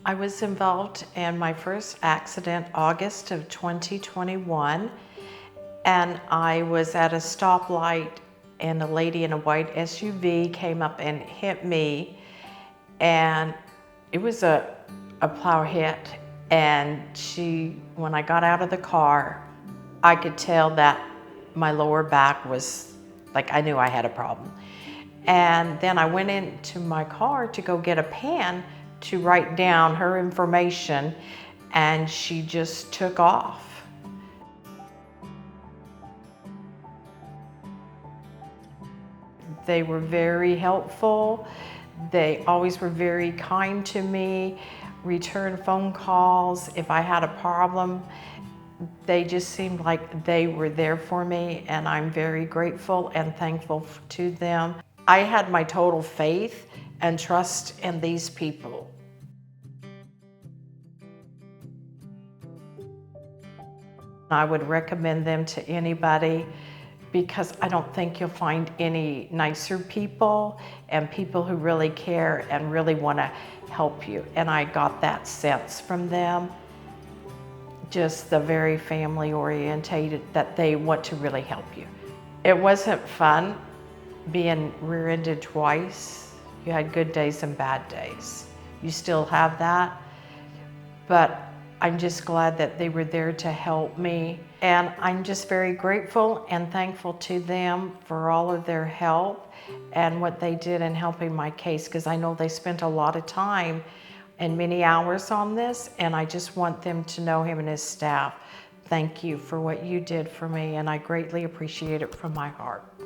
I was involved in my first accident August of 2021, and I was at a stoplight and a lady in a white SUV came up and hit me, and it was a plow hit. And when I got out of the car, I could tell that my lower back was, like, I knew I had a problem. And then I went into my car to go get a pen to write down her information, and she just took off. They were very helpful. They always were very kind to me, returned phone calls if I had a problem. They just seemed like they were there for me, and I'm very grateful and thankful to them. I had my total faith and trust in these people. I would recommend them to anybody because I don't think you'll find any nicer people and people who really care and really want to help you. And I got that sense from them. Just the very family orientated, that they want to really help you. It wasn't fun being rear-ended twice. You had good days and bad days. You still have that, but I'm just glad that they were there to help me. And I'm just very grateful and thankful to them for all of their help and what they did in helping my case, because I know they spent a lot of time and many hours on this, and I just want them to know, him and his staff, thank you for what you did for me, and I greatly appreciate it from my heart.